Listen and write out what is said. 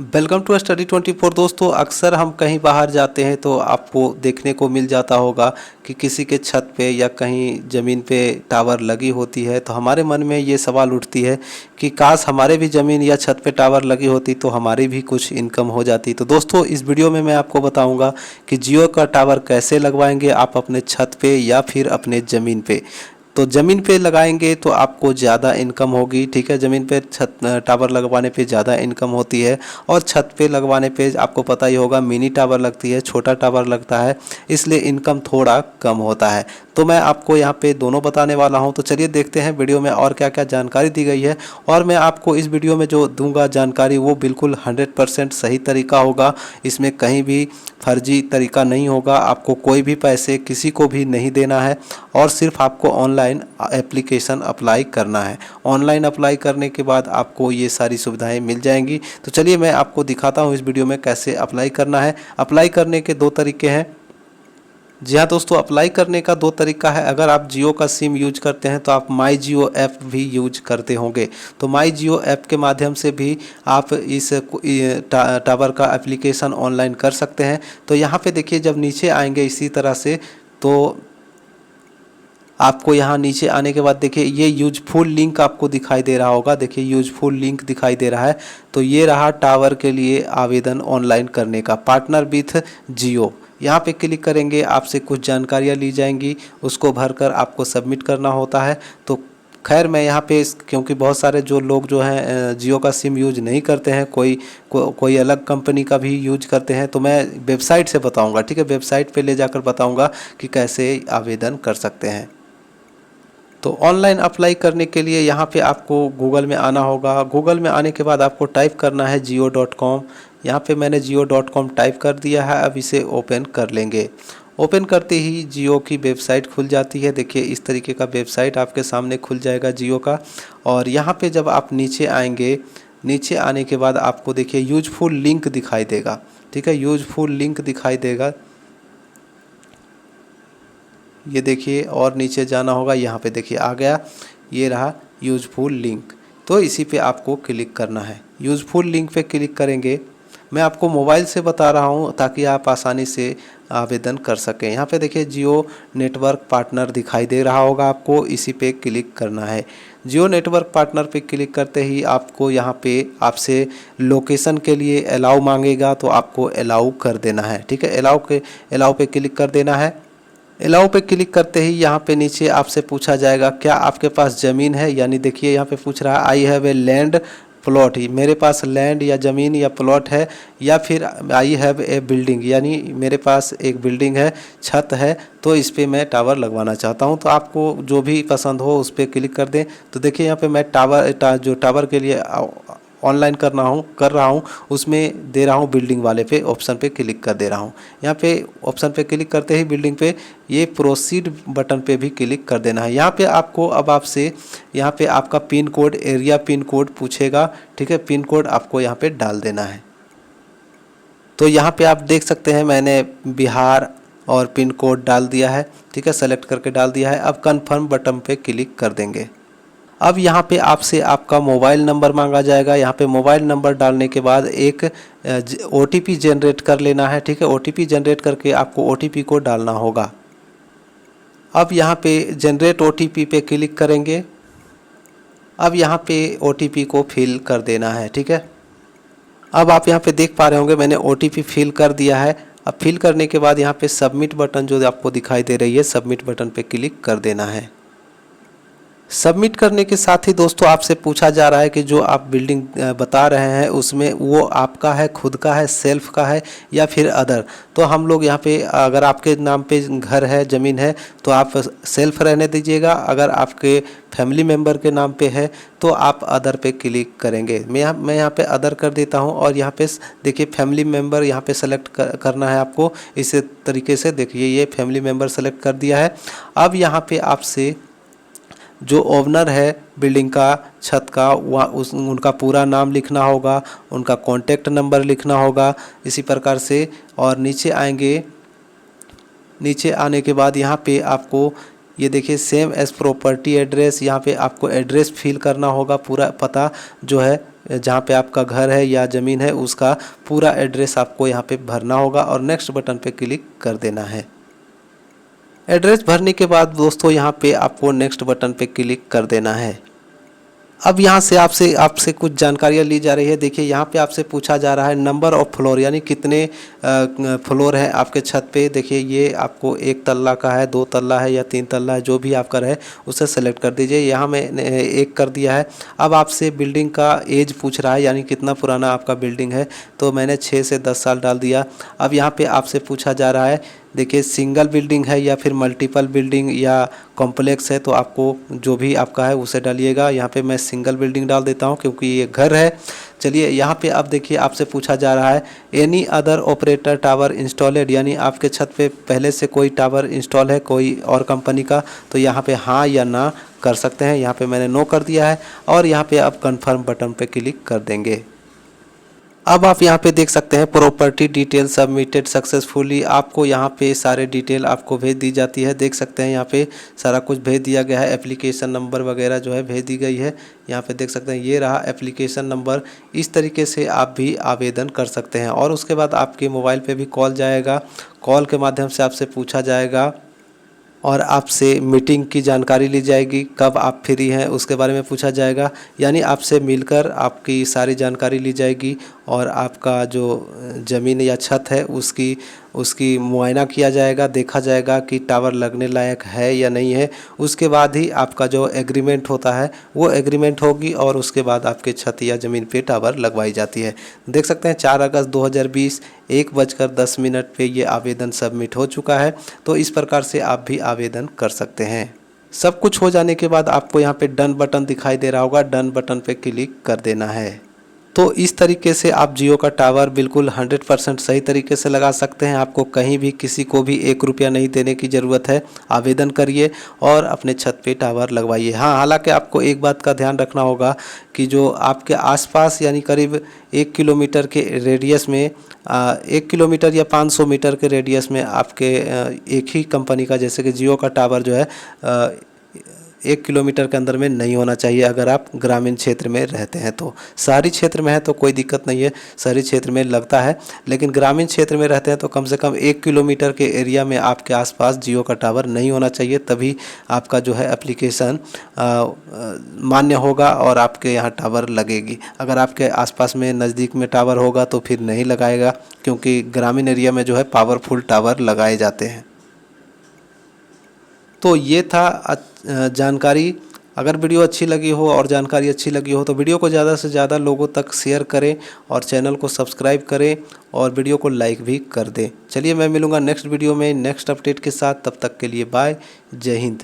Welcome to study 24। दोस्तों, अक्सर हम कहीं बाहर जाते हैं तो आपको देखने को मिल जाता होगा कि किसी के छत पे या कहीं ज़मीन पे टावर लगी होती है। तो हमारे मन में ये सवाल उठती है कि काश हमारे भी ज़मीन या छत पे टावर लगी होती तो हमारी भी कुछ इनकम हो जाती। तो दोस्तों, इस वीडियो में मैं आपको बताऊंगा कि जियो का टावर कैसे लगवाएंगे आप अपने छत पे या फिर अपने ज़मीन पे। तो ज़मीन पे लगाएंगे तो आपको ज़्यादा इनकम होगी। ठीक है, ज़मीन पे छत टावर लगवाने पे ज़्यादा इनकम होती है और छत पे लगवाने पे आपको पता ही होगा मिनी टावर लगती है, छोटा टावर लगता है, इसलिए इनकम थोड़ा कम होता है। तो मैं आपको यहाँ पे दोनों बताने वाला हूँ। तो चलिए देखते हैं वीडियो में और क्या क्या जानकारी दी गई है। और मैं आपको इस वीडियो में जो दूंगा जानकारी वो बिल्कुल 100% सही तरीका होगा। इसमें कहीं भी फर्जी तरीका नहीं होगा। आपको कोई भी पैसे किसी को भी नहीं देना है और सिर्फ आपको ऑनलाइन एप्लीकेशन अप्लाई करना है। ऑनलाइन अप्लाई करने के बाद आपको ये सारी सुविधाएं मिल जाएंगी। तो चलिए मैं आपको दिखाता हूँ इस वीडियो में कैसे अप्लाई करना है। अप्लाई करने के दो तरीके हैं। जी हाँ दोस्तों, अप्लाई करने का दो तरीका है। अगर आप जियो का सिम यूज करते हैं तो आप माई जियो ऐप भी यूज करते होंगे। तो माई जियो ऐप के माध्यम से भी आप इस टावर का एप्लीकेशन ऑनलाइन कर सकते हैं। तो यहाँ पे देखिए, जब नीचे आएंगे इसी तरह से तो आपको यहाँ नीचे आने के बाद देखिए ये यूजफुल लिंक आपको दिखाई दे रहा होगा। देखिए यूजफुल लिंक दिखाई दे रहा है। तो ये रहा टावर के लिए आवेदन ऑनलाइन करने का, पार्टनर विथ जियो। यहाँ पे क्लिक करेंगे, आपसे कुछ जानकारियाँ ली जाएंगी, उसको भरकर आपको सबमिट करना होता है। तो खैर मैं यहाँ पे क्योंकि बहुत सारे जो लोग जो हैं जियो का सिम यूज नहीं करते हैं, कोई अलग कंपनी का भी यूज करते हैं, तो मैं वेबसाइट से बताऊँगा। ठीक है, वेबसाइट पे ले जाकर बताऊँगा कि कैसे आवेदन कर सकते हैं। तो ऑनलाइन अप्लाई करने के लिए यहाँ पे आपको गूगल में आना होगा। गूगल में आने के बाद आपको टाइप करना है जियो.com। यहाँ पे मैंने जियो.com टाइप कर दिया है। अब इसे ओपन कर लेंगे। ओपन करते ही जियो की वेबसाइट खुल जाती है। देखिए इस तरीके का वेबसाइट आपके सामने खुल जाएगा जियो का। और यहाँ पे जब आप नीचे आएंगे, नीचे आने के बाद आपको देखिए यूजफुल लिंक दिखाई देगा। ठीक है, यूजफुल लिंक दिखाई देगा, ये देखिए। और नीचे जाना होगा, यहाँ पे देखिए आ गया, ये रहा यूजफुल लिंक। तो इसी पे आपको क्लिक करना है। यूजफुल लिंक पे क्लिक करेंगे। मैं आपको मोबाइल से बता रहा हूँ ताकि आप आसानी से आवेदन कर सकें। यहाँ पे देखिए जियो नेटवर्क पार्टनर दिखाई दे रहा होगा आपको, इसी पे क्लिक करना है। जियो नेटवर्क पार्टनर पे क्लिक करते ही आपको यहाँ पे आपसे लोकेशन के लिए अलाउ मांगेगा, तो आपको अलाउ कर देना है। ठीक है, अलाउ पे क्लिक कर देना है। अलाउ पे क्लिक करते ही यहाँ पे नीचे आपसे पूछा जाएगा क्या आपके पास ज़मीन है, यानी देखिए यहाँ पे पूछ रहा है I have a land plot, he मेरे पास लैंड या ज़मीन या प्लॉट है, या फिर आई हैव ए बिल्डिंग, यानी मेरे पास एक बिल्डिंग है, छत है, तो इस पर मैं टावर लगवाना चाहता हूँ। तो आपको जो भी पसंद हो उस पर क्लिक कर दें। तो देखिए यहाँ पे मैं जो टावर के लिए ऑनलाइन कर रहा हूँ उसमें दे रहा हूँ बिल्डिंग वाले पे ऑप्शन पे क्लिक कर दे रहा हूँ। यहाँ पे ऑप्शन पे क्लिक करते ही बिल्डिंग पे ये प्रोसीड बटन पे भी क्लिक कर देना है। यहाँ पे आपको अब आपसे यहाँ पे आपका pin code, area pin code पूछेगा। ठीक है, पिन कोड आपको यहाँ पे डाल देना है। तो यहाँ पे आप देख सकते हैं मैंने बिहार और पिन कोड डाल दिया है। ठीक है, सेलेक्ट करके डाल दिया है। अब कन्फर्म बटन पे क्लिक कर देंगे। अब यहाँ पे आपसे आपका मोबाइल नंबर मांगा जाएगा। यहाँ पे मोबाइल नंबर डालने के बाद एक OTP जनरेट कर लेना है। ठीक है, OTP जनरेट करके आपको OTP को डालना होगा। अब यहाँ पे जनरेट OTP पे क्लिक करेंगे। अब यहाँ पे OTP को फिल कर देना है। ठीक है, अब आप यहाँ पे देख पा रहे होंगे मैंने OTP फिल कर दिया है। अब फिल करने के बाद यहाँ पे सबमिट बटन जो आपको दिखाई दे रही है, सबमिट बटन पे क्लिक कर देना है। सबमिट करने के साथ ही दोस्तों आपसे पूछा जा रहा है कि जो आप बिल्डिंग बता रहे हैं उसमें वो आपका है, खुद का है, सेल्फ का है या फिर अदर। तो हम लोग यहाँ पे अगर आपके नाम पे घर है, ज़मीन है, तो आप सेल्फ रहने दीजिएगा। अगर आपके फैमिली मेम्बर के नाम पे है तो आप अदर पे क्लिक करेंगे। मैं यहाँ पे अदर कर देता हूँ। और यहाँ पे देखिए फैमिली मेम्बर यहाँ पे सेलेक्ट करना है आपको। इस तरीके से देखिए ये फैमिली मेम्बर सेलेक्ट कर दिया है। अब यहाँ पे आपसे जो ओनर है बिल्डिंग का, छत का, उनका पूरा नाम लिखना होगा, उनका कॉन्टैक्ट नंबर लिखना होगा, इसी प्रकार से। और नीचे आएंगे, नीचे आने के बाद यहाँ पे आपको ये देखिए सेम एज प्रॉपर्टी एड्रेस, यहाँ पे आपको एड्रेस फिल करना होगा, पूरा पता जो है जहाँ पे आपका घर है या ज़मीन है उसका पूरा एड्रेस आपको यहाँ पे भरना होगा और नेक्स्ट बटन पे क्लिक कर देना है। एड्रेस भरने के बाद दोस्तों यहाँ पे आपको नेक्स्ट बटन पे क्लिक कर देना है। अब यहाँ से आपसे कुछ जानकारियाँ ली जा रही है। देखिए यहाँ पे आपसे पूछा जा रहा है नंबर ऑफ फ्लोर, यानी कितने फ्लोर है आपके छत पे। देखिए ये आपको 1 तल्ला का है, 2 तल्ला है या 3 तल्ला है, जो भी आपका रहे उसे सेलेक्ट कर दीजिए। यहाँ मैंने 1 कर दिया है। अब आपसे बिल्डिंग का एज पूछ रहा है, यानी कितना पुराना आपका बिल्डिंग है, तो मैंने 6 से 10 साल डाल दिया। अब यहाँ पे आपसे पूछा जा रहा है, देखिए सिंगल बिल्डिंग है या फिर मल्टीपल बिल्डिंग या कॉम्प्लेक्स है, तो आपको जो भी आपका है उसे डालिएगा। यहाँ पे मैं सिंगल बिल्डिंग डाल देता हूँ क्योंकि ये घर है। चलिए यहाँ पे अब देखिए आपसे पूछा जा रहा है any other operator tower installed, यानी आपके छत पे पहले से कोई टावर इंस्टॉल है कोई और कंपनी का, तो यहाँ पे हाँ या ना कर सकते हैं। यहाँ पे मैंने नो कर दिया है और यहाँ पे अब कन्फर्म बटन पे क्लिक कर देंगे। अब आप यहाँ पे देख सकते हैं प्रॉपर्टी डिटेल सबमिटेड सक्सेसफुली। आपको यहाँ पे सारे डिटेल आपको भेज दी जाती है। देख सकते हैं यहाँ पे सारा कुछ भेज दिया गया है। एप्लीकेशन नंबर वगैरह जो है भेज दी गई है। यहाँ पे देख सकते हैं ये रहा एप्लीकेशन नंबर। इस तरीके से आप भी आवेदन कर सकते हैं और उसके बाद आपके मोबाइल पे भी कॉल जाएगा। कॉल के माध्यम से आपसे पूछा जाएगा और आपसे मीटिंग की जानकारी ली जाएगी, कब आप फ्री हैं उसके बारे में पूछा जाएगा। यानी आपसे मिलकर आपकी सारी जानकारी ली जाएगी और आपका जो ज़मीन या छत है उसकी मुआयना किया जाएगा, देखा जाएगा कि टावर लगने लायक है या नहीं है। उसके बाद ही आपका जो एग्रीमेंट होता है वो एग्रीमेंट होगी और उसके बाद आपके छत या ज़मीन पे टावर लगवाई जाती है। देख सकते हैं 4 अगस्त 2020 1:10 पे ये आवेदन सबमिट हो चुका है। तो इस प्रकार से आप भी आवेदन कर सकते हैं। सब कुछ हो जाने के बाद आपको यहाँ पे डन बटन दिखाई दे रहा होगा, डन बटन पे क्लिक कर देना है। तो इस तरीके से आप जियो का टावर बिल्कुल 100% सही तरीके से लगा सकते हैं। आपको कहीं भी किसी को भी 1 रुपया नहीं देने की ज़रूरत है। आवेदन करिए और अपने छत पे टावर लगवाइए। हाँ, हालांकि आपको एक बात का ध्यान रखना होगा कि जो आपके आसपास यानी करीब 1 किलोमीटर के रेडियस में 1 किलोमीटर या 500 मीटर के रेडियस में आपके एक ही कंपनी का जैसे कि जियो का टावर जो है 1 किलोमीटर के अंदर में नहीं होना चाहिए। अगर आप ग्रामीण क्षेत्र में रहते हैं तो, शहरी क्षेत्र में है तो कोई दिक्कत नहीं है, शहरी क्षेत्र में लगता है, लेकिन ग्रामीण क्षेत्र में रहते हैं तो कम से कम 1 किलोमीटर के एरिया में आपके आसपास जियो का टावर नहीं होना चाहिए, तभी आपका जो है एप्लीकेशन मान्य होगा और आपके यहाँ टावर लगेगी। अगर आपके आसपास में नज़दीक में टावर होगा तो फिर नहीं लगाएगा, क्योंकि ग्रामीण एरिया में जो है पावरफुल टावर लगाए जाते हैं। तो ये था जानकारी। अगर वीडियो अच्छी लगी हो और जानकारी अच्छी लगी हो तो वीडियो को ज़्यादा से ज़्यादा लोगों तक शेयर करें और चैनल को सब्सक्राइब करें और वीडियो को लाइक भी कर दें। चलिए मैं मिलूँगा नेक्स्ट वीडियो में नेक्स्ट अपडेट के साथ, तब तक के लिए बाय, जय हिंद।